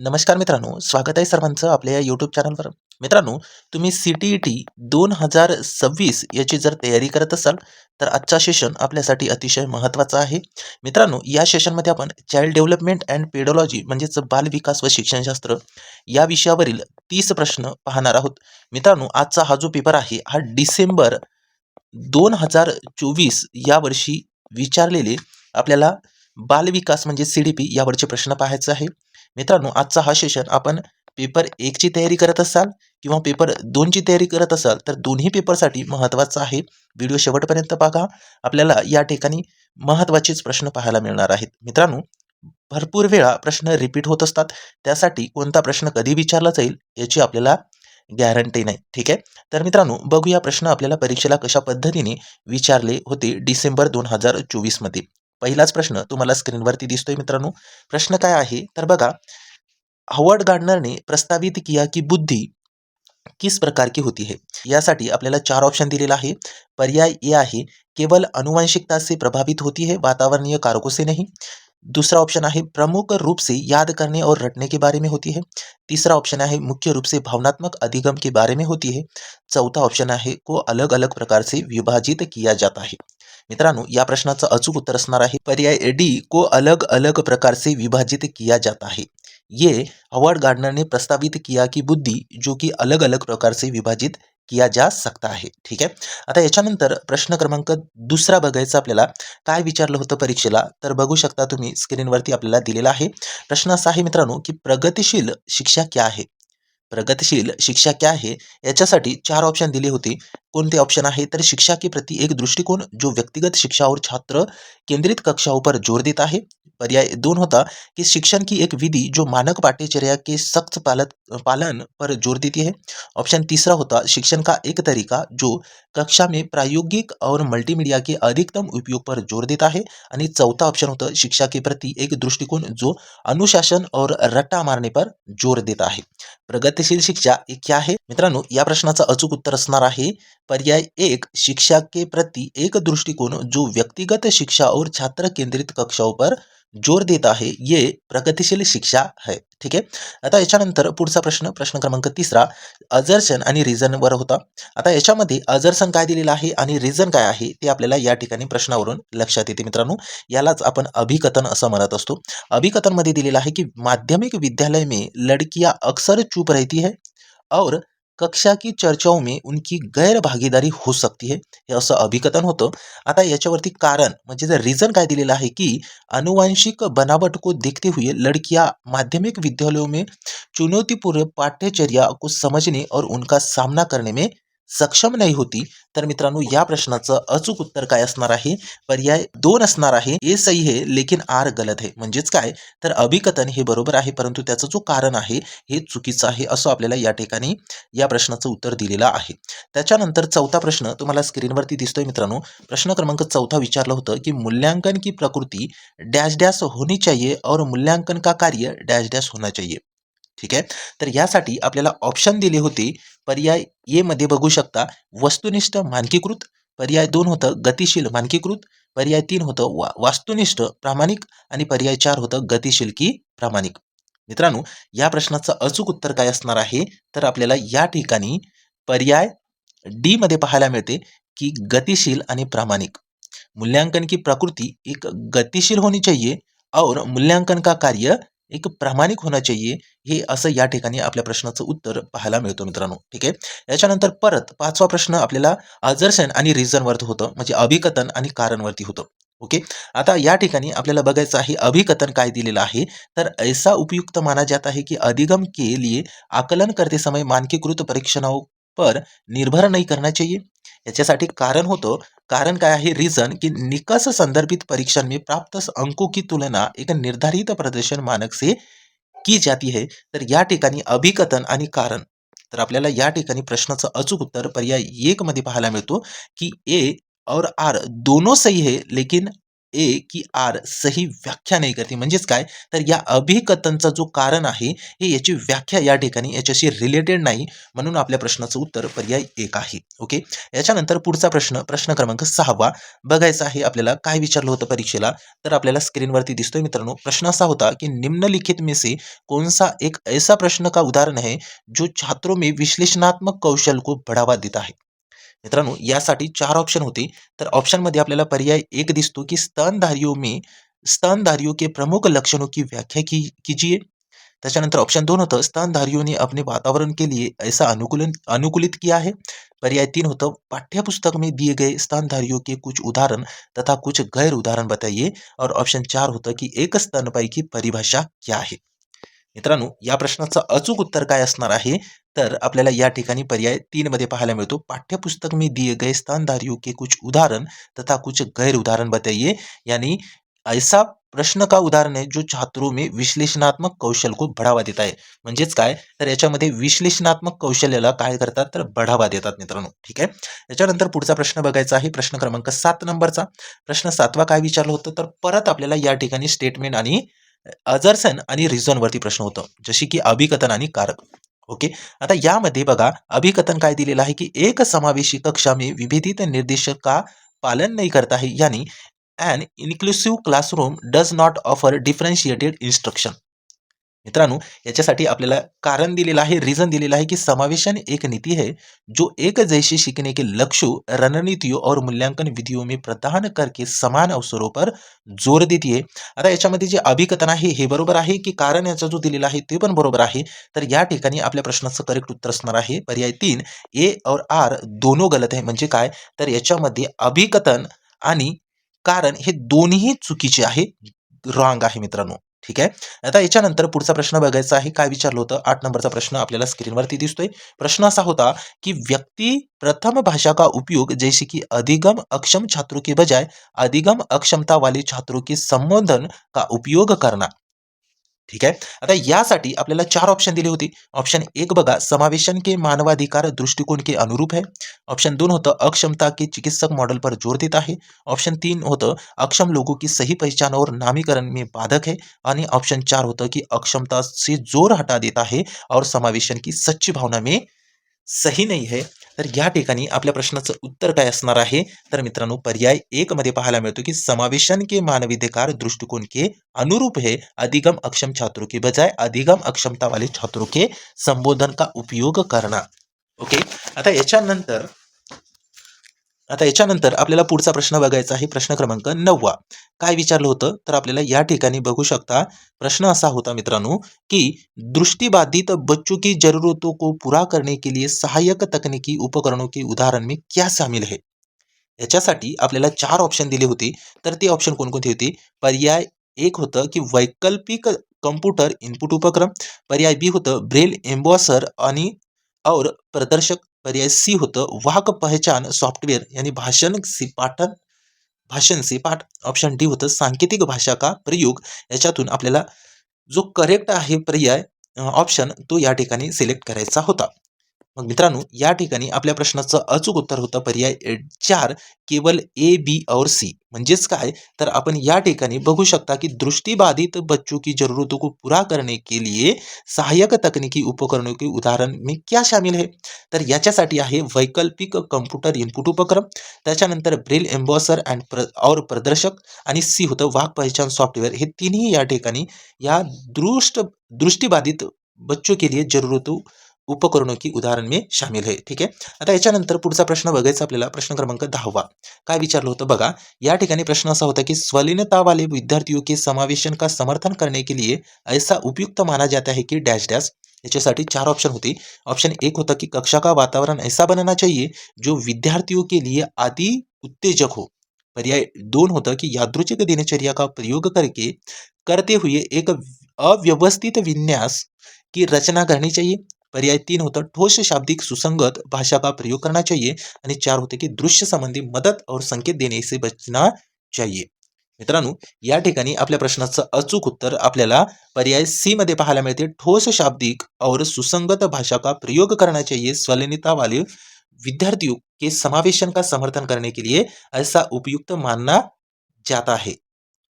नमस्कार मित्रांनो, स्वागत आहे सर्वांचं आपल्या या यूट्यूब चॅनलवर. मित्रांनो, तुम्ही CTET 2026 याची जर तयारी करत असाल, तर आजचा सेशन आपल्यासाठी अतिशय महत्त्वाचा आहे. मित्रांनो, या सेशनमध्ये आपण चाइल्ड डेव्हलपमेंट अँड पेडॉलॉजी म्हणजेच बालविकास व शिक्षणशास्त्र या विषयावरील 30 प्रश्न पाहणार आहोत. मित्रांनो, आजचा हा जो पेपर आहे, हा डिसेंबर 2024 या वर्षी विचारलेले आपल्याला बालविकास म्हणजे CDP यावरचे प्रश्न पाहायचे आहे. मित्रांनो, आजचा हा सेशन आपण पेपर 1 ची तयारी करत असाल किंवा पेपर 2 ची तयारी करत असाल, तर दोन्ही पेपरसाठी महत्त्वाचा आहे. व्हिडिओ शेवटपर्यंत बघा. आपल्याला या ठिकाणी महत्त्वाचेच प्रश्न पाहायला मिळणार आहेत. मित्रांनो, भरपूर वेळा प्रश्न रिपीट होत असतात. त्यासाठी कोणता प्रश्न कधी विचारला जाईल याची आपल्याला गॅरंटी नाही. ठीक आहे. तर मित्रांनो, बघूया प्रश्न आपल्याला परीक्षेला कशा पद्धतीने विचारले होते डिसेंबर 2024 मध्ये. पहिलाच प्रश्न तुम्हाला स्क्रीनवरती दिसतोय मित्रांनो. प्रश्न काय आहे तर बघा, हॉवर्ड गार्डनर ने प्रस्तावित किया कि बुद्धि किस प्रकार की होती है. यासाठी आपल्याला 4 ऑप्शन दिलेला आहे. पर्याय ए आहे, केवल अनुवांशिकता से प्रभावित होती है, वातावरणीय कारकों से नहीं. दूसरा ऑप्शन आहे, प्रमुख रूप से याद करने और रटने के बारे में होती है. तीसरा ऑप्शन आहे, मुख्य रूप से भावनात्मक अधिगम के बारे में होती है. चौथा ऑप्शन आहे, को अलग अलग प्रकार से विभाजित किया जाता है. मित्रांनो, या प्रश्नाचं अचूक उत्तर असणार आहे पर्याय डी, को अलग अलग प्रकार से विभाजित किया जाता है. ये हॉवर्ड गार्डनर ने प्रस्तावित किया की बुद्धी जो की अलग अलग प्रकार से विभाजित किया जा सकता है. ठीक आहे. आता याच्यानंतर प्रश्न क्रमांक दुसरा बघायचा आपल्याला. काय विचारलं होतं परीक्षेला तर बघू शकता तुम्ही स्क्रीनवरती आपल्याला दिलेला आहे. प्रश्न असा आहे मित्रांनो, की प्रगतिशील शिक्षा क्या है. प्रगतिशील शिक्षा क्या है याच्यासाठी 4 ऑप्शन दिले होते. कोणते ऑप्शन आहे तर शिक्षा के प्रति एक दृष्टिकोन जो व्यक्तिगत शिक्षा और छात्र केंद्रित कक्षाओं पर जोर देता है. पर्याय 2 होता कि शिक्षण की एक विधि जो मानक पाठ्यचर्या के सख्त पालन पर जोर देती है. ऑप्शन तीसरा होता शिक्षण का एक तरीका जो कक्षा में प्रायोगिक और मल्टीमीडिया के अधिकतम उपयोग पर जोर देता है. आणि चौथा ऑप्शन होता शिक्षा के प्रति एक दृष्टिकोन जो अनुशासन और रट्टा मारने पर जोर देता है. प्रगतिशील शिक्षा हे क्या है. मित्रांनो, या प्रश्नाचं अचूक उत्तर असणार आहे पर्याय 1, शिक्षा के प्रति एक दृष्टिकोन जो व्यक्तिगत शिक्षा और छात्र केंद्रित कक्षाओं पर जोर देता है, ये प्रगतिशील शिक्षा है. ठीक आहे. आता याच्यानंतर पुढचा प्रश्न, प्रश्न क्रमांक 3, अजर्शन आणि रिझन वर होता. आता याच्यामध्ये अजर्शन काय दिलेलं आहे आणि रिझन काय आहे ते आपल्याला या ठिकाणी प्रश्नावरून लक्षात येते मित्रांनो. यालाच आपण अभिकथन असं म्हणत असतो. अभिकथन मध्ये दिलेलं आहे की माध्यमिक विद्यालय में लड़कियां अक्सर चुप रहती है और कक्षा की चर्चाओं में उनकी गैर भागीदारी हो सकती है. हे असं अभिकथन होतं. आता याच्यावरती कारण म्हणजे जर रिझन काय दिलेलं आहे की अनुवांशिक बनावट को देखते हुए लड़कियां माध्यमिक विद्यालयों में चुनौतीपूर्ण पाठ्यचर्या को समझने और उनका सामना करने में सक्षम नाही होती. तर मित्रांनो, या प्रश्नाचं अचूक उत्तर काय असणार आहे पर्याय 2 असणार आहे. ए सही है लेकिन आर गलत है. म्हणजेच काय तर अभिकथन हे बरोबर आहे, परंतु त्याचं जो कारण आहे हे चुकीचं आहे असं आपल्याला या ठिकाणी या प्रश्नाचं उत्तर दिलेलं आहे. त्याच्यानंतर चौथा प्रश्न तुम्हाला स्क्रीनवरती दिसतोय मित्रांनो. प्रश्न क्रमांक 14 विचारलं होतं की मूल्यांकन की प्रकृति डॅश डॅश होनी चाहिए और मूल्यांकन का कार्य डॅश डॅश होना चाहिए. ठीक आहे. तर यासाठी आपल्याला ऑप्शन दिले होते. पर्याय ए मध्ये बघू शकता वस्तुनिष्ठ मानकीकृत. पर्याय 2 होतं गतिशील मानकीकृत. पर्याय 3 होतं वास्तुनिष्ठ प्रामाणिक आणि पर्याय 4 होतं गतिशील की प्रामाणिक. मित्रांनो, या प्रश्नाचं अचूक उत्तर काय असणार आहे तर आपल्याला या ठिकाणी पर्याय डी मध्ये पाहायला मिळते की गतिशील आणि प्रामाणिक. मूल्यांकन की प्रकृति एक गतिशील होनी चाहिए और मूल्यांकन का कार्य एक प्रामाणिक होना चाहिए. हे असं या ठिकाणी आपल्या प्रश्नाचं उत्तर पाहायला मिळतं मित्रांनो. ठीक आहे. याच्यानंतर परत 5वा प्रश्न आपल्याला अजर्शन आणि रिझन वरती होतं, म्हणजे अभिकथन आणि कारण वरती होतं. ओके. आता या ठिकाणी आपल्याला बघायचं आहे अभिकथन काय दिलेलं आहे तर ऐसा उपयुक्त माना जाता है कि अधिगम के लिए आकलन करते समय मानकीकृत परीक्षणों पर निर्भर नहीं करना चाहिए. याच्यासाठी कारण होतं. कारण काय आहे रिझन की निकष संदर्भित परीक्षण में प्राप्त अंकों की तुलना एक निर्धारित प्रदर्शन मानक से की जाती है. तर या ठिकाणी अभिकथन आणि कारण, तर आपल्याला या ठिकाणी प्रश्नाचं अचूक उत्तर पर्याय 1 मध्ये पाहायला मिळतो की ए और आर दोनों सही है लेकिन ए की आर सही व्याख्या नाही करते. म्हणजेच काय, तर या अभिकथनचा जो कारण आहे हे याची व्याख्या या ठिकाणी याच्याशी रिलेटेड नाही, म्हणून आपल्या प्रश्नाचं उत्तर पर्याय 1 आहे. ओके. याच्यानंतर पुढचा प्रश्न, प्रश्न क्रमांक 6 बघायचा आहे आपल्याला. काय विचारलं होतं परीक्षेला, तर आपल्याला स्क्रीनवरती दिसतोय मित्रांनो. प्रश्न असा होता की निम्नलिखित में से कौन सा एक ऐसा प्रश्न का उदाहरण है जो छात्रों में विश्लेषणात्मक कौशल को बढ़ावा देता है. मित्रांनो, यासाठी 4 ऑप्शन होते. तर ऑप्शन मध्ये आपल्याला पर्याय 1 दिसतो की स्तनधारियों के प्रमुख लक्षणों की व्याख्या कीजिए. त्याच्यानंतर ऑप्शन 2 होतं, स्तनधारियों ने अपने वातावरण के लिए ऐसा अनुकूलित किया है. पर्याय 3 होतं, पाठ्यपुस्तक में दिए गए स्तनधारियों के कुछ उदाहरण तथा कुछ गैर उदाहरण बताइए. और ऑप्शन 4 होतं की एक स्तनपायी की परिभाषा क्या आहे. मित्रांनो, या प्रश्नाचं अचूक उत्तर काय असणार आहे, तर आपल्याला या ठिकाणी पर्याय 3 मध्ये पाहायला मिळतो, पाठ्यपुस्तक में दिए गए स्तनधारियों के कुछ उदाहरण तथा कुछ गैर उदाहरण बताइए. यानी ऐसा प्रश्न का उदाहरण है जो छात्रों में विश्लेषणात्मक कौशल को बढ़ावा देता है. म्हणजेच काय, तर याच्यामध्ये विश्लेषणात्मक कौशल्याला काय करतात, तर बढ़ावा देतात मित्रांनो. ठीक आहे. त्याच्यानंतर पुढचा प्रश्न बघायचा आहे, प्रश्न क्रमांक 7 नंबरचा. प्रश्न 7वा काय विचारलं होतं, तर परत आपल्याला या ठिकाणी स्टेटमेंट आणि अजर्सन आणि रिझन वरती प्रश्न होतं, जशी की अभिकथन आणि कारक. ओके. आता यामध्ये बघा, अभिकथन काय दिलेलं आहे की एक समावेशी कक्षा में विभेदित निर्देशक का पालन नहीं करता है. यानी an inclusive classroom does not offer differentiated instruction. मित्रांनो, याच्यासाठी आपल्याला कारण दिलेलं आहे, रिझन दिलेला आहे की समावेशन एक नीति है जो एक जैसे सीखने के लक्ष्यों, रणनीतियों और मूल्यांकन विधियों में प्रदान करके समान अवसरों पर जोर देती है. आता याच्यामध्ये जे अभिकथन आहे हे बरोबर आहे की कारण याचा जो दिलेला आहे ते पण बरोबर आहे. तर या ठिकाणी आपल्या प्रश्नाचं करेक्ट उत्तर असणार आहे पर्याय 3, ए और आर दोनों गलत आहे. म्हणजे काय, तर याच्यामध्ये अभिकथन आणि कारण हे दोन्ही चुकीचे आहे, रॉंग आहे मित्रांनो. ठीक आहे. आता याच्यानंतर पुढचा प्रश्न बघायचा आहे. काय विचारलं होतं, 8 नंबरचा प्रश्न आपल्याला स्क्रीनवरती दिसतोय. प्रश्न असा होता की व्यक्ति प्रथम भाषा का उपयोग जैसे कि अधिगम अक्षम छात्रों के बजाय अधिगम अक्षमता वाले छात्रों के संबोधन का उपयोग करना. ठीक आहे. आता यासाठी आपल्याला 4 ऑप्शन दिले होते. ऑप्शन 1 बघा, समावेशन के मानवाधिकार दृष्टिकोन के अनुरूप है. ऑप्शन 2 होतं, अक्षमता के चिकित्सक मॉडल पर जोर देता है. ऑप्शन 3 होतं, अक्षम लोगों की सही पहचान और नामीकरण में बाधक है. आणि ऑप्शन 4 होतं की अक्षमता से जोर हटा देता है और समावेशन की सच्ची भावना में सही नाही है. तर या ठिकाणी आपल्या प्रश्नाचं उत्तर काय असणार आहे, तर मित्रांनो पर्याय 1 मध्ये पाहायला मिळतो की समावेशन के मानवाधिकार दृष्टिकोन के अनुरूप है, अधिगम अक्षम छात्रों के बजाय अधिगम अक्षमता वाले छात्रों के संबोधन का उपयोग करना. ओके. आता याच्यानंतर आपल्याला पुढचा प्रश्न बघायचा आहे, प्रश्न क्रमांक 9. काय विचारलं होतं, तर आपल्याला या ठिकाणी बघू शकता. प्रश्न असा होता मित्रांनो की दृष्टिबाधित बच्चों की जरूरतों को पूरा करने के लिए सहायक तकनीकी उपकरणों के उदाहरण में क्या शामिल है. याच्यासाठी आपल्याला 4 ऑप्शन दिले होते. तर ते ऑप्शन कोणकोणते होते, पर्याय 1 होतं की वैकल्पिक कम्प्युटर इनपुट उपक्रम. पर्याय बी होतं ब्रेल एम्बॉसर आणि और प्रदर्शक. पर्याय सी होतं वाक पहचान सॉफ्टवेअर यानी भाषण से पाठ. ऑप्शन डी होतं सांकेतिक भाषा का प्रयोग. याच्यातून आपल्याला जो करेक्ट आहे पर्याय ऑप्शन तो या ठिकाणी सिलेक्ट करायचा होता. मग मित्रांनो, या ठिकाणी आपल्या प्रश्नाचं अचूक उत्तर होतं पर्याय 4, केवल ए, बी और सी. म्हणजेच काय, तर आपण या ठिकाणी बघू शकता की दृष्टिबाधित बच्चों की जरूरतों को पूरा करने के लिए सहायक तकनीकी उपकरणों के उदाहरण में क्या शामिल है. तर याच्यासाठी आहे वैकल्पिक कम्प्युटर इनपुट उपक्रम, त्याच्यानंतर ब्रेल एम्बॉसर और प्रदर्शक, आणि सी होतं वाक पहचान सॉफ्टवेअर. हे तिन्ही या ठिकाणी या दृष्टिबाधित बच्चों के लिए जरूरतों उपकरणों की उदाहरण में शामिल है. ठीक आहे. आता याच्यानंतर पुढचा प्रश्न बघायचा आपल्याला, प्रश्न क्रमांक 10. काय विचारलं होतं बघा, या ठिकाणी प्रश्न असा होता की स्वलीनता वाले विद्यार्थियों के समावेशन का समर्थन करने के लिए ऐसा उपयुक्त माना जाता है कि डैश डैश. याच्यासाठी 4 ऑप्शन होते. ऑप्शन 1 होता कि कक्षा का वातावरण ऐसा बनाना चाहिए जो विद्यार्थियों के लिए आदि उत्तेजक हो. पर्याय 2 होता कि यादृच्छिक दिनचर्या का प्रयोग करते हुए एक अव्यवस्थित विन्यास की रचना करनी चाहिए. पर्याय 3 होता ठोस शाब्दिक सुसंगत भाषा का प्रयोग करना चाहिए. आणि 4 होते की दृश्य संबंधी मदत और संकेत देने से बचना चाहिए. मित्रांनो, या ठिकाणी आपल्या प्रश्नाचं अचूक उत्तर आपल्याला पर्याय सी मध्ये पाहायला मिळते, ठोस शाब्दिक और सुसंगत भाषा का प्रयोग करना चाहिए, स्वलीनता वाले विद्यार्थियों के समावेशन का समर्थन करने के लिए ऐसा उपयुक्त मानना जाता है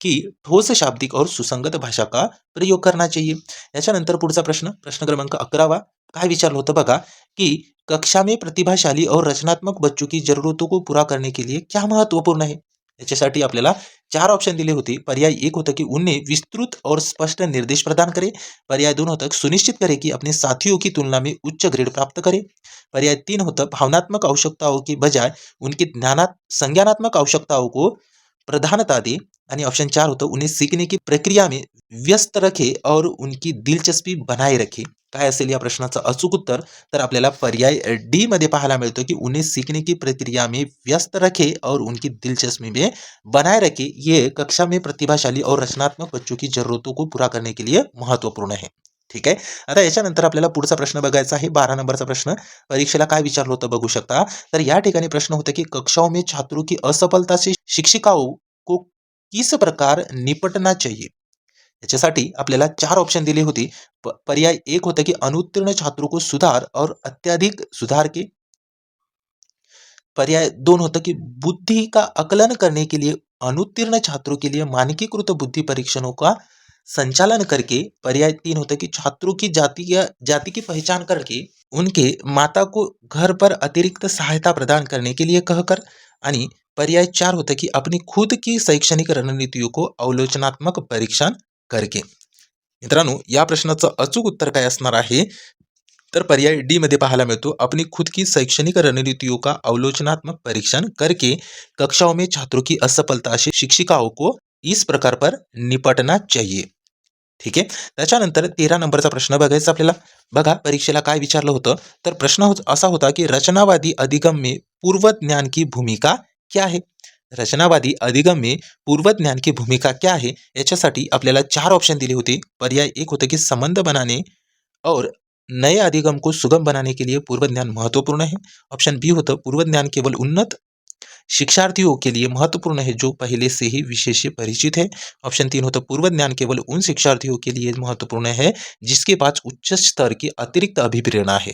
कि ठोस शाब्दिक और सुसंगत भाषा का प्रयोग करना चाहिए। याच्यानंतर पुढचा प्रश्न, प्रश्न क्रमांक 11 काय विचारलं होतं बघा, की कक्षा में प्रतिभाशाली और रचनात्मक बच्चों की जरूरतों को पूरा करने के लिए क्या महत्वपूर्ण है? याच्यासाठी आपल्याला 4 ऑप्शन दिले होते। पर्याय 1 होता कि उन्हें विस्तृत और स्पष्ट निर्देश प्रदान करें। पर्याय 2 होता सुनिश्चित करें कि अपने साथियों की तुलना में उच्च ग्रेड प्राप्त करें। पर्याय 3 होता भावनात्मक आवश्यकताओं के बजाय उनकी संज्ञानात्मक आवश्यकताओं को प्रधानता दे। आणि ऑप्शन 4 होतं उन्हें सीखने की प्रक्रिया में व्यस्त रखे और उनकी दिलचस्पी बनाए रखे। काय असेल या प्रश्नाचं अचूक उत्तर? तर आपल्याला पर्याय डी मध्ये पाहायला मिळतो की उन्हें सीखने की प्रक्रिया में व्यस्त रखे और उनकी दिलचस्पी में बनाए रखे। ये कक्षा में प्रतिभाशाली और रचनात्मक बच्चों की जरूरतों को पूरा करने के लिए महत्वपूर्ण है। ठीक आहे, आता याच्यानंतर आपल्याला पुढचा प्रश्न बघायचा आहे। 12 नंबरचा प्रश्न परीक्षेला काय विचारलं होतं बघू शकता। तर या ठिकाणी प्रश्न होता की कक्षाओं में छात्रों की असफलता से शिक्षिकाओं को किस प्रकार निपटना चाहिए? याच्यासाठी आपल्याला 4 ऑप्शन दिली होती। पर्याय 1 होता कि अनुत्तीर्ण छात्रों को सुधार और अत्यधिक सुधार के। पर्याय 2 होता कि बुद्धि का आकलन करने के लिए अनुत्तीर्ण छात्रों के लिए मानकीकृत बुद्धि परीक्षणों का संचालन करके। पर्याय 3 होता कि छात्रों की जाति की पहचान करके उनके माता को घर पर अतिरिक्त सहायता प्रदान करने के लिए कहकर। आणि पर्याय 4 होता कि अपनी खुद की शैक्षणिक रणनीतियों को अवलोकनात्मक परीक्षण करके। मित्रांनो, या प्रश्नाचं अचूक उत्तर काय असणार आहे? तर पर्याय डी मध्ये पाहायला मिळतो अपनी खुद की शैक्षणिक रणनीतियों का अवलोकनात्मक परीक्षण करके कक्षाओं में छात्रों की असफलता से शिक्षिकाओं को इस प्रकार पर निपटना चाहिए। ठीक आहे, त्याच्यानंतर 13 नंबरचा प्रश्न बघायचा आपल्याला। बघा परीक्षेला काय विचारलं होतं। तर प्रश्न असा होता की रचनावादी अधिगम में पूर्व ज्ञान की भूमिका क्या है? रचनावादी अधिगम में पूर्व ज्ञान की भूमिका क्या है? याच्यासाठी आपल्याला 4 ऑप्शन दिले होते। पर्याय 1 होतं की संबंध बनाने और नए अधिगम को सुगम बनाने के लिए पूर्व ज्ञान महत्वपूर्ण है। ऑप्शन बी होतं पूर्व ज्ञान केवल उन्नत शिक्षार्थियों के लिए महत्वपूर्ण है जो पहले से ही विषय से परिचित है। ऑप्शन 3 होतं पूर्व ज्ञान केवल उन शिक्षार्थियों के लिए महत्वपूर्ण है जिसके पास उच्च स्तर की अतिरिक्त अभिप्रेरणा है।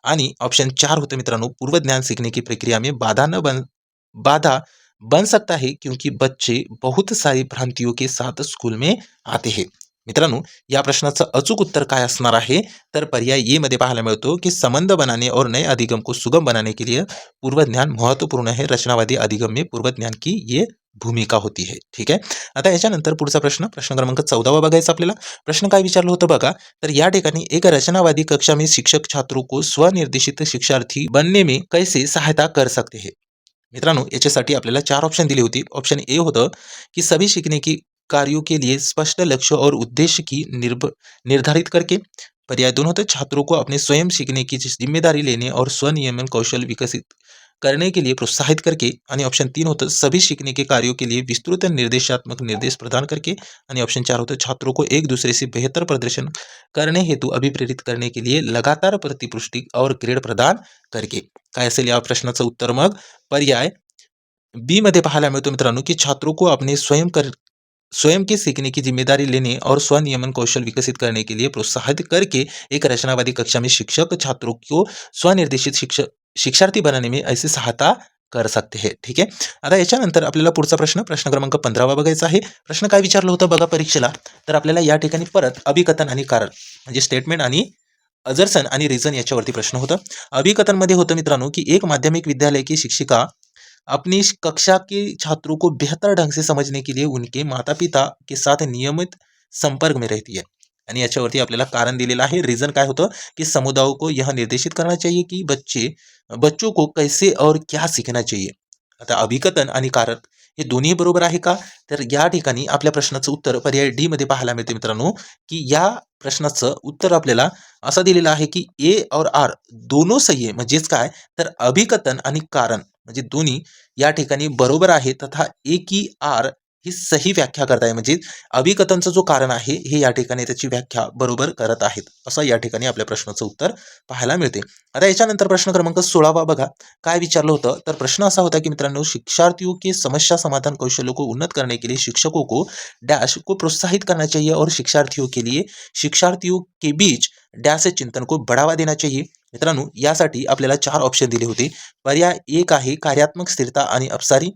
आणि ऑप्शन 4 होतं मित्रांनो पूर्व ज्ञान सीखने की प्रक्रिया में बाधा बन सकता है क्योंकि बच्चे बहुत सारी भ्रांतियों के साथ स्कूल में आते हैं। मित्रांनो, या प्रश्नाचं अचूक उत्तर काय असणार आहे? तर पर्याय ए मध्ये पाहायला मिळतो की संबंध बनाने और नए अधिगम को सुगम बनाने के लिए पूर्व ज्ञान महत्वपूर्ण है। रचनावादी अधिगम में पूर्व ज्ञान की ये भूमिका होती है। ठीक आहे, आता याच्यानंतर पुढचा प्रश्न, प्रश्न क्रमांक 14 बघायचा आपल्याला। प्रश्न काय विचारलं होतं बघा। तर या ठिकाणी एक रचनावादी कक्षा में शिक्षक छात्रों को स्वनिर्देशित शिक्षार्थी बनने में कैसे सहायता कर सकते हैं? मित्रांनो, याच्यासाठी आपल्याला 4 ऑप्शन दिली होती। ऑप्शन ए होतं कि सभी सीखने की कार्यों के लिए स्पष्ट लक्ष्य और उद्देश्य की निर्धारित करके। पर्याय 2 होतं छात्रों को अपने स्वयं सीखने की जिम्मेदारी लेने और स्वनियमन कौशल विकसित करने के लिए प्रोत्साहित करके। आणि ऑप्शन 3 होतं सभी सीखने के कार्यों के लिए विस्तृत निर्देशात्मक निर्देश प्रदान करके। आणि ऑप्शन 4 होतं छात्रों को एक दूसरे से बेहतर प्रदर्शन करने हेतु अभिप्रेरित करने के लिए लगातार प्रतिपुष्टि और ग्रेड प्रदान करके। काय असेल या प्रश्नाचं उत्तर? मग पर्याय बी मध्ये पाहायला मिळतो मित्रांनो की छात्रों को अपने स्वयं के सीखने की जिम्मेदारी लेने और स्वनियमन कौशल विकसित करने के लिए प्रोत्साहित करके एक रचनावादी कक्षा में शिक्षक छात्रों को स्वनिर्देशित शिक्षार्थी बनाने में ऐसी सहायता कर सकते हैं। ठीक आहे, आता याच्यानंतर आपल्याला पुढचा प्रश्न, प्रश्न क्रमांक 15 बघायचा आहे। प्रश्न काय विचारलं होतं बघा परीक्षेला। तर आपल्याला या ठिकाणी परत अभिकथन आणि कारण म्हणजे स्टेटमेंट आणि अजर्सन आणि रिझन याच्यावरती प्रश्न होता। अभिकथन मध्ये होतं मित्रांनो की एक माध्यमिक विद्यालय की शिक्षिका अपनी कक्षा के छात्रों को बेहतर ढंग से समझने के लिए उनके माता पिता के साथ नियमित संपर्क में रहती है। आणि याच्यावरती आपल्याला कारण दिलेलं आहे। रिझन काय होतं की समुदायों को यह निर्देशित करना चाहिए कि बच्चों को कैसे और क्या सीखना चाहिए। आता अभिकथन आणि कारण हे दोन्ही बरोबर आहे का? तर या ठिकाणी आपल्या प्रश्नाचं उत्तर पर्याय डी मध्ये पाहायला मिळते मित्रांनो की या प्रश्नाचं उत्तर आपल्याला असं दिलेलं आहे की ए और आर दोनों सही आहे। म्हणजेच काय, तर अभिकथन आणि कारण म्हणजे दोन्ही या ठिकाणी बरोबर आहे तथा ए की आर ही सही व्याख्या करत आहे। म्हणजे अभिकथनचं जो कारण आहे हे या ठिकाणी त्याची व्याख्या बरोबर करत आहेत, असं या ठिकाणी आपल्या प्रश्नाचं उत्तर पाहायला मिळते। आता याच्यानंतर प्रश्न क्रमांक 16 बघा काय विचारलं होतं। तर प्रश्न असा होता की मित्रांनो शिक्षार्थियों के समस्या समाधान कौशलों को उन्नत करने के लिए शिक्षकों को डैश को प्रोत्साहित करना चाहिए और शिक्षार्थियों के बीच डैश चिंतन को बढ़ावा देना चाहिए। मित्रांनो यासाठी आपल्याला 4 ऑप्शन दिले होते. पर्याय 1 आहे कार्यात्मक स्थिरता आणि अपसारी,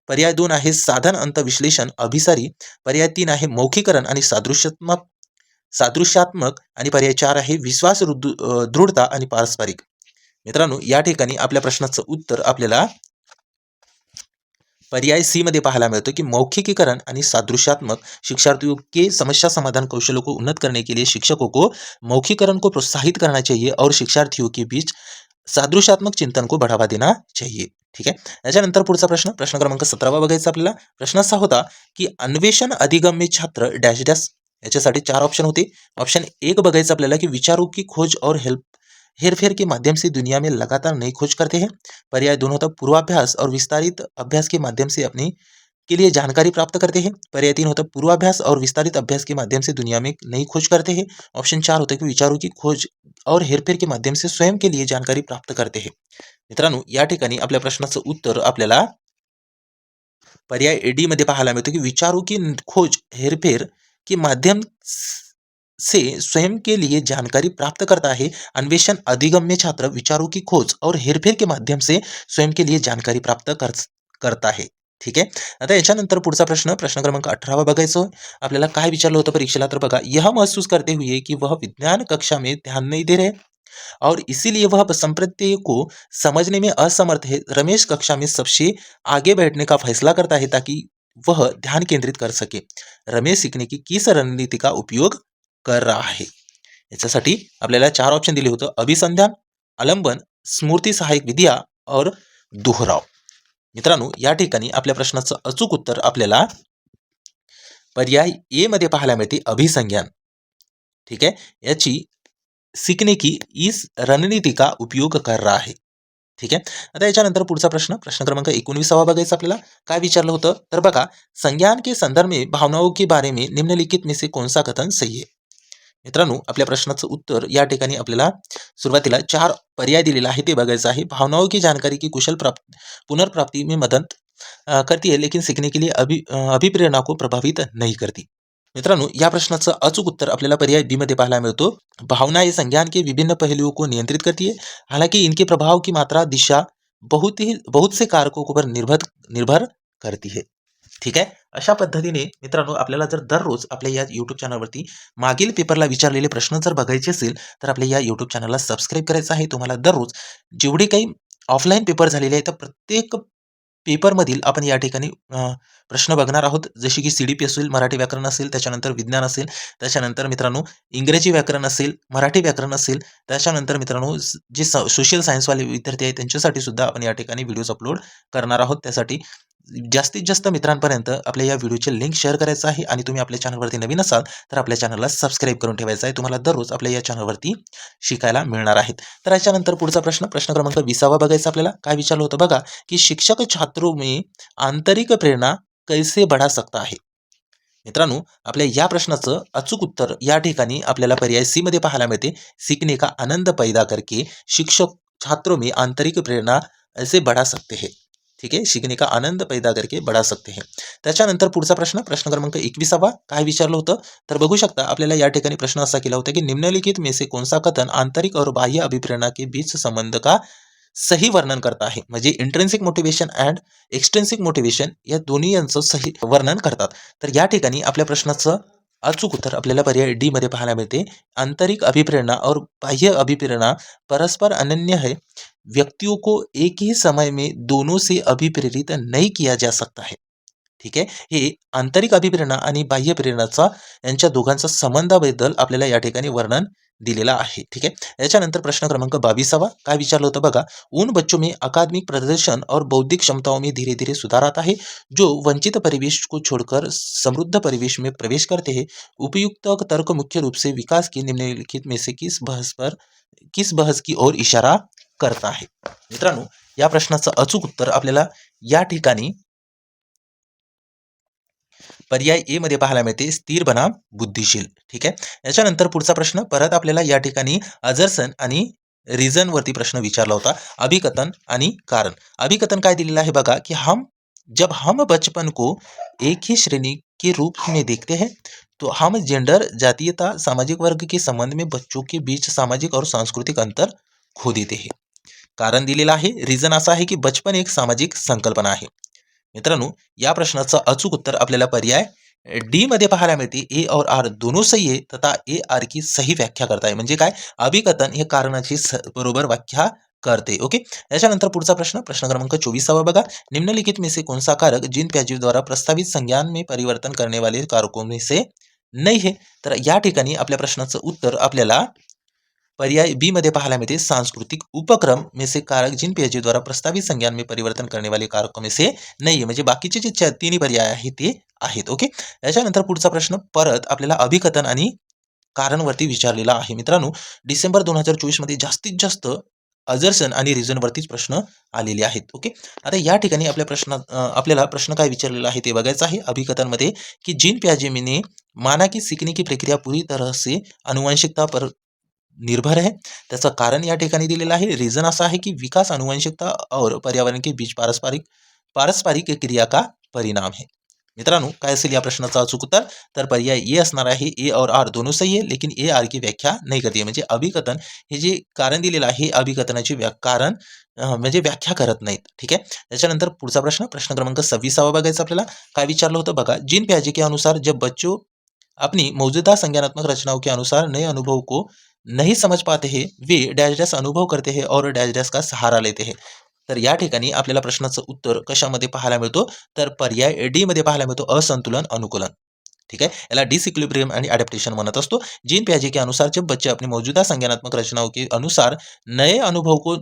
पर्याय 2 आहे साधन अंत विश्लेषण अभिसारी, पर्याय 3 आहे मौखिकरण आणि सादृश्यात्मक आणि पर्याय 4 आहे विश्वास दृढता आणि पारस्परिक. मित्रांनो या ठिकाणी आपल्या प्रश्नाचं उत्तर आपल्याला पर्याय सी मध्ये पाहायला मिळतो कि मौखिकीकरण आणि सादृश्यात्मक शिक्षार्थियों के समस्या समाधान कौशलों को उन्नत करने के लिए शिक्षकों को मौखिकरण को प्रोत्साहित करना चाहिए और शिक्षार्थियों के बीच सादृश्यात्मक चिंतन को बढ़ावा देना चाहिए. ठीक आहे. याच्यानंतर पुढचा प्रश्न क्रमांक 17 बघायचा आपल्याला. प्रश्न असा होता की अन्वेषण अधिगम्य छात्र डॅश डॅश. याच्यासाठी 4 ऑप्शन होते. ऑप्शन 1 बघायचं आपल्याला की विचारों की खोज और हेरफेर के माध्यम से दुनिया में लगातार नई खोज करते हैं. पर्याय 2 होता पूर्वाभ्यास और विस्तारित अभ्यास के माध्यम से अपनी के लिए जानकारी प्राप्त करते हैं. पर्याय 3 होता पूर्वाभ्यास और विस्तारित अभ्यास के माध्यम से दुनिया में नई खोज करते हैं. ऑप्शन 4 होता है कि विचारों की खोज और हेरफेर के माध्यम से स्वयं के लिए जानकारी प्राप्त करते हैं. मित्रांनो या ठिकाणी आपल्या प्रश्नाचं उत्तर आपल्याला पर्याय डी मध्ये पाहायला मिळतो की विचारों की खोज हेरफेर के माध्यम से स्वयं के लिए जानकारी प्राप्त करता है. अन्वेषण अधिगम्य छात्र विचारों की खोज और हेरफेर के माध्यम से स्वयं के लिए जानकारी प्राप्त करता है. ठीक आहे. आता याच्यानंतर पुढचा प्रश्न क्रमांक 18 बघायचो. आपल्याला काय विचारलं होतं परीक्षेला तर बघा, यह महसूस करते हुए कि वह विज्ञान कक्षा में ध्यान नहीं दे रहे और इसीलिए वह संप्रत्यय को समझने में असमर्थ है, रमेश कक्षा में सबसे आगे बैठने का फैसला करता है ताकि वह ध्यान केंद्रित कर सके. रमेश सीखने की किस रणनीति का उपयोग कर रहा है. याच्यासाठी आपल्याला 4 ऑप्शन दिले होते. अभिसंधान, आलंबन, स्मृती सहायक विद्या और दोहराव. मित्रांनो या ठिकाणी आपल्या प्रश्नाचं अचूक उत्तर आपल्याला पर्याय ए मध्ये पाहायला मिळते अभिसंज्ञान. ठीक है. याची सीखने की इस रणनीति का उपयोग कर रहा है. ठीक आहे. आता याच्यानंतर पुढचा प्रश्न क्रमांक 19 बघायचा आपल्याला. काय विचारलं होतं तर बघा, संज्ञान के संदर्भ में भावनाओं के बारे में निम्नलिखित में से कौन सा कथन सही है. मित्रांनो आपल्या प्रश्नाचं उत्तर या ठिकाणी आपल्याला सुरुवातीला 4 पर्याय दिलेला आहे ते बघायचं आहे. भावनाओं की जानकारी की कुशल पुनर्प्राप्ति में मदद करती है लेकिन सीखने के लिए अभिप्रेरणा को प्रभावित नहीं करती. मित्रांनो या प्रश्नाचं अचूक उत्तर आपल्याला पर्याय बी मध्ये पाहायला मिळतो. भावनाएं संज्ञान के विभिन्न पहलुओं को नियंत्रित करती है, हालांकि इनके प्रभाव की मात्रा दिशा बहुत से कारकों पर निर्भर करती है. ठीक आहे. अशा पद्धतीने मित्रांनो आपल्याला जर दररोज आपल्या या YouTube चॅनलवरती मागील पेपरला विचारलेले प्रश्न जर बघायचे असेल तर आपल्या या YouTube चॅनलला सबस्क्राईब करायचं आहे. तुम्हाला दररोज जेवढे काही ऑफलाईन पेपर झालेले आहेत तर प्रत्येक पेपरमधील आपण या ठिकाणी प्रश्न बघणार आहोत. जसे की CDP असेल, मराठी व्याकरण असेल, त्याच्यानंतर विज्ञान असेल, त्याच्यानंतर मित्रांनो इंग्रजी व्याकरण असेल, मराठी व्याकरण असेल, त्याच्यानंतर मित्रांनो जे सोशल सायन्सवाले विद्यार्थी आहेत त्यांच्यासाठी सुद्धा आपण या ठिकाणी व्हिडिओज अपलोड करणार आहोत. त्यासाठी जास्तीत जास्त मित्रांपर्यंत आपल्या या व्हिडिओचे लिंक शेअर करायचं आहे आणि तुम्ही आपल्या चॅनलवरती नवीन असाल तर आपल्या चॅनलला सबस्क्राईब करून ठेवायचं आहे. तुम्हाला दररोज आपल्या या चॅनलवरती शिकायला मिळणार आहेत. तर याच्यानंतर पुढचा प्रश्न क्रमांक 20 बघायचा आपल्याला. काय विचारलं होतं बघा की शिक्षक छात्रों में आंतरिक प्रेरणा कैसे बढ़ा सकता है. मित्रांनो आपल्या या प्रश्नाचं अचूक उत्तर या ठिकाणी आपल्याला पर्याय सी मध्ये पाहायला मिळते. सीखने का आनंद पैदा करके शिक्षक छात्रों में आंतरिक प्रेरणा ऐसे बढ़ा सकते हैं. ठीक आहे. सीखने का आनंद पैदा करके बढ़ा सकते हैं. त्याच्यानंतर पुढचा प्रश्न क्रमांक 21 काय विचारलं होतं तर बघू शकता आपल्याला या ठिकाणी प्रश्न असा केला होता की निम्नलिखित में से कौन सा कथन आंतरिक और बाह्य अभिप्रेरणा के बीच संबंध का सही वर्णन करता आहे. म्हणजे इंट्रिन्सिक मोटिवेशन अँड एक्सट्रिन्सिक मोटिवेशन या दोन्ही यांचं सही वर्णन करतात. तर या ठिकाणी आपल्या प्रश्नाचं अचूक उत्तर आपल्याला पर्याय डी मध्ये पाहायला मिळते. आंतरिक अभिप्रेरणा और बाह्य अभिप्रेरणा परस्पर अनन्य है, व्यक्तियों को एक ही समय में दोनों से अभिप्रेरित नहीं किया जा सकता है. ठीक आहे. हे आंतरिक अभिप्रेरणा आणि बाह्य प्रेरणाचा यांच्या दोघांचा संबंधाबद्दल आपल्याला या ठिकाणी वर्णन दिलेला आहे. ठीक आहे. याच्यानंतर प्रश्न क्रमांक 22 काय विचारलं होतं बघा, उन बच्चों में अकादमिक प्रदर्शन और बौद्धिक क्षमताओं में धीरे धीरे सुधार आता है जो वंचित परिवेश को छोड़कर समृद्ध परिवेश में प्रवेश करते हैं. उपयुक्त तर्क मुख्य रूप से विकास की निम्नलिखित में से किस बहस की ओर इशारा करता है. मित्रांनो या प्रश्नाचं अचूक उत्तर आपल्याला या ठिकाणी पर्याय ए मध्ये पाहायला मिळते. स्थिर बनाम बुद्धिशील. ठीक आहे. याच्यानंतर पुढचा प्रश्न परत आपल्याला या ठिकाणी अजर्सन आणि रिझन वरती प्रश्न विचारला होता. अभिकथन आणि कारण. अभिकथन काय दिलेलं आहे बघा की जब हम बचपन को एक ही श्रेणी के रूप में देखते हैं तो हम जेंडर, जातीयता, सामाजिक वर्ग के संबंध में बच्चों के बीच सामाजिक और सांस्कृतिक अंतर खो देते हैं. कारण दिलेलं आहे. रिझन असं आहे की बचपन एक सामाजिक संकल्पना आहे. मित्रांनो, या प्रश्नाचं अचूक उत्तर आपल्याला पर्याय डी मध्ये पाहायला मिळते. ए और आर दोनों सही है तथा ए आर की सही व्याख्या करता है. म्हणजे काय, अभिकथन हे कारणाची बरोबर व्याख्या करते. ओके. याच्यानंतर पुढचा प्रश्न, प्रश्न क्रमांक 24 बघा. निम्नलिखित में से कौन सा कारक जीन प्याजे द्वारा प्रस्तावित संज्ञान में परिवर्तन करने वाले कारकों में से नाही है. तर या ठिकाणी आपल्या प्रश्नाचं उत्तर आपल्याला पर्याय बी मध्ये पाहायला मिळते. सांस्कृतिक उपक्रम में से कारक जिन पेजी द्वारा प्रस्तावित संज्ञान में परिवर्तन करने वाले कारकों में से नाही. म्हणजे बाकीचे जे तिन्ही पर्याय आहेत ते आहेत. ओके. याच्यानंतर पुढचा प्रश्न परत आपल्याला अभिकथन आणि कारणवरती विचारलेला आहे. मित्रांनो, डिसेंबर 2024 मध्ये जास्तीत जास्त अजर्सन आणि रिझन वरतीच प्रश्न आलेले आहेत. ओके. आता या ठिकाणी आपल्याला प्रश्न काय विचारलेला आहे ते बघायचं आहे अभिकथन मध्ये, की जीन प्याजे ने माना की सीखने की प्रक्रिया पूरी तरह से आनुवंशिकता पर निर्भर है. त्याचं कारण या ठिकाणी दिलेलं आहे. रिझन असा आहे की विकास आनुवंशिकता और पर्यावरण के बीच पारस्परिक क्रिया का परिणाम है. मित्रांनो, काय असेल या प्रश्नाचा अचूक उत्तर, तर पर्याय ए असणार आहे. ए और आर दोनों सही है लेकिन ए आर की व्याख्या नाही करते. म्हणजे अभिकथन हे जे कारण दिलेलं आहे अभिकथनाची कारण म्हणजे व्याख्या करत नाहीत. ठीक आहे. त्याच्यानंतर पुढचा प्रश्न, प्रश्न क्रमांक 26 बघायचा आपल्याला. काय विचारलं होतं बघा. जीन प्याजे के अनुसार जब बच्चों अपनी मौजूदा संज्ञानात्मक रचनाओं के अनुसार नए अनुभव को नहीं समझ पाते हैं, वे डैश डैश अनुभव करते हैं और डैश डैश का सहारा लेते हैं. तर या ठिकाणी आपल्याला प्रश्नाचं उत्तर कशामध्ये पाहायला मिळतो, तर पर्याय डी मध्ये पाहायला मिळतो. असंतुलन अनुकूलन. ठीक है. याला डिसइक्विलिब्रियम आणि अडॅप्टेशन म्हणत असतो. जीन प्याजे के अनुसार जब बच्चे अपनी मौजूदा संज्ञानात्मक रचनाओं के अनुसार नए अनुभव को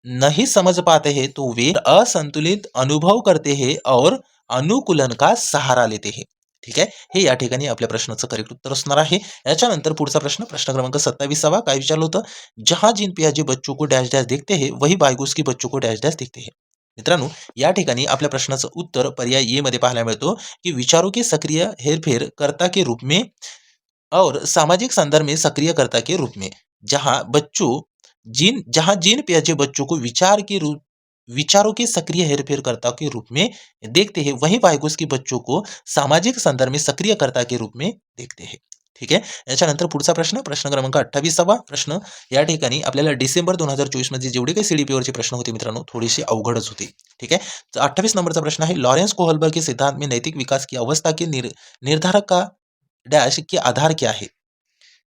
नहीं समझ पाते हैं तो वे असंतुलित अनुभव करते हैं और अनुकूलन का सहारा लेते हैं. ठीक आहे. हे या ठिकाणी आपल्या प्रश्नाचं करेक्ट उत्तर असणार आहे. याच्यानंतर पुढचा प्रश्न, प्रश्न क्रमांक 27 काय विचारलं होतं. जहां जीन पियाजे बच्चों को डैश डैश देखते हैं वही वायगोस्की बच्चों को डैश डैश देखते हैं. मित्रांनो, या ठिकाणी आपल्या प्रश्नाचं उत्तर पर्याय ए मध्ये पाहायला मिळतो, की विचारों के सक्रिय हेरफेर कर्ता के रूप में और सामाजिक संदर्भ में सक्रियकर्ता के रूप में. जहां जीन पियाजे बच्चों को विचारों के सक्रिय हेरफेरकर्ता के रूप में देखते हैं वहीं वायगोस्की बच्चों को सामाजिक संदर्भ में सक्रियकर्ता के रूप में देखते हैं. ठीक आहे. याच्यानंतर पुढचा प्रश्न, प्रश्न क्रमांक 28 प्रश्न. या ठिकाणी आपल्याला डिसेंबर 2024 मध्ये जेवढे काही सीडीपी वरचे प्रश्न होते मित्रांनो, थोडेसे अवघडच होते. ठीक आहे. 28 नंबरचा प्रश्न आहे. लॉरेंस कोहलबर्ग के सिद्धांत में नैतिक विकास की अवस्था के निर्धारक का डॅश के आधार क्या आहे.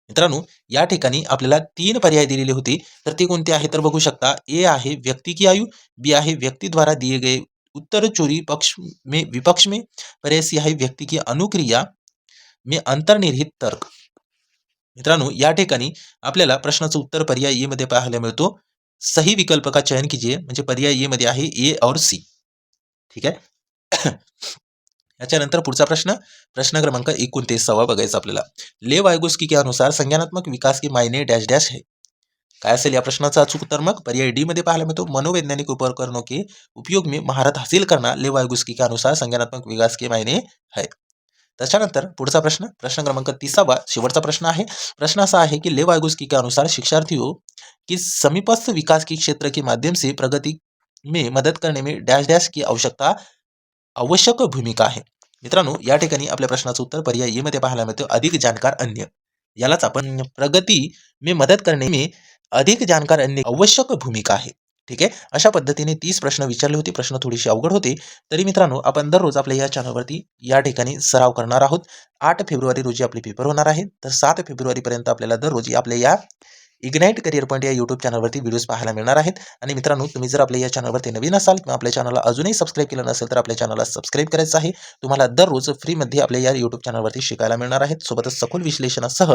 मित्रांनो, या ठिकाणी आपल्याला 3 पर्याय दिलेले होते. तर ते कोणते आहे तर बघू शकता. ए आहे व्यक्ति की आयु, बी आहे व्यक्ति द्वारा दिए गए उत्तर चोरी विपक्ष में, पर्याय सी आहे व्यक्ति की अनुक्रिया में अंतर्निहित तर्क. मित्रांनो, या ठिकाणी आपल्याला प्रश्नाचं उत्तर पर्याय ए मध्ये पाहायला मिळतो. सही विकल्प का चयन कीजिए. म्हणजे पर्याय ए मध्ये आहे ए और सी. ठीक आहे. याच्यानंतर पुढचा प्रश्न, प्रश्न क्रमांक 29 बघायचा आपल्याला. ले वायगोस्की के अनुसार संज्ञानात्मक विकास के मायने डॅश डॅश है. काय असेल या प्रश्नाचा अचूक उत्तर मग पर्याय डी मध्ये पाहायला मिळतो. मनोवैज्ञानिक उपकरणों के उपयोग में महारत हासिल करना ले वायगोस्की के अनुसार संज्ञानात्मक विकास के मायने है. त्याच्यानंतर पुढचा प्रश्न, प्रश्न क्रमांक 30 शेवटचा प्रश्न आहे. प्रश्न असा आहे की ले वायगोस्की के अनुसार शिक्षार्थियों की समीपस्थ विकास के क्षेत्र के माध्यम से प्रगति में मदद करने में डॅश डॅश की आवश्यक भूमिका आहे. मित्रांनो, या ठिकाणी आपल्या प्रश्नाचं उत्तर पर्याय ए मध्ये पाहायला मिळतं. अधिक जानकार अन्य. यालाच आपण प्रगती में मदत करणे में अधिक जानकार अन्य आवश्यक भूमिका आहे. ठीक आहे. अशा पद्धतीने 30 प्रश्न विचारले होते. प्रश्न थोडीशी अवघड होते. तरी मित्रांनो, आपण दररोज आपल्या या चॅनलवरती या ठिकाणी सराव करणार आहोत. 8 फेब्रुवारी रोजी आपले पेपर होणार आहे. तर 7 फेब्रुवारी पर्यंत आपल्याला दररोज आपल्या या इग्नाइट करिअर पॉईंट या यूट्यूब चॅनलवरती व्हिडिओज पाहायला मिळणार आहेत. आणि मित्रांनो, तुम्ही जर आपल्या या चॅनलवरती नवीन असाल किंवा आपल्या चॅनलला अजूनही सबस्क्राईब केलं नसेल तर आपल्या चॅनलला सबस्क्राईब करायचं आहे. तुम्हाला दररोज फ्रीमध्ये आपल्या या यूट्यूब चॅनलवरती शिकायला मिळणार आहेत. सोबतच सखोल विश्लेषणासह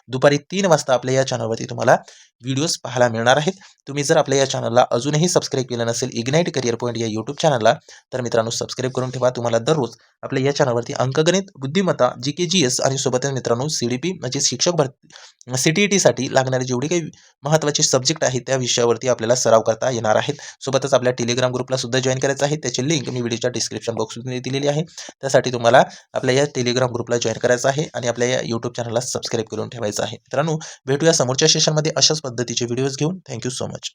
दुपारी 3 वाजता आपल्या या चॅनलवरती तुम्हाला व्हिडिओज पाहायला मिळणार आहेत. तुम्ही जर आपल्या या चॅनलला अजूनही सबस्क्राईब केलं नसेल इग्नाइट करिअर पॉईंट या यूट्यूब चॅनलला, तर मित्रांनो सबस्क्राईब करून ठेवा. तुम्हाला दररोज आपल्या या चॅनलवरती अंकगणित, बुद्धिमत्ता, जीके, जीएस आणि सोबतच मित्रांनो सीडीपी म्हणजे शिक्षक भरती सीटीईटी साठी लागणारे जेवढे काही महत्त्वाचे सब्जेक्ट आहेत त्या विषयावरती आपल्याला सराव करता येणार आहेत. सोबतच आपल्या टेलिग्राम ग्रुपला सुद्धा जॉईन करायचं आहे. त्याची लिंक मी व्हिडिओच्या डिस्क्रिप्शन बॉक्समध्ये दिलेली आहे. त्यासाठी तुम्हाला आपल्या या टेलिग्राम ग्रुपला जॉईन करायचं आहे आणि आपल्या या यूट्यूब चॅनलला सबस्क्राईब करून ठेवायचं आहे. मित्रांनो, भेटूया समोरच्या सेशनमध्ये अशाच पद्धतीचे व्हिडिओज घेऊन. Thank you so much.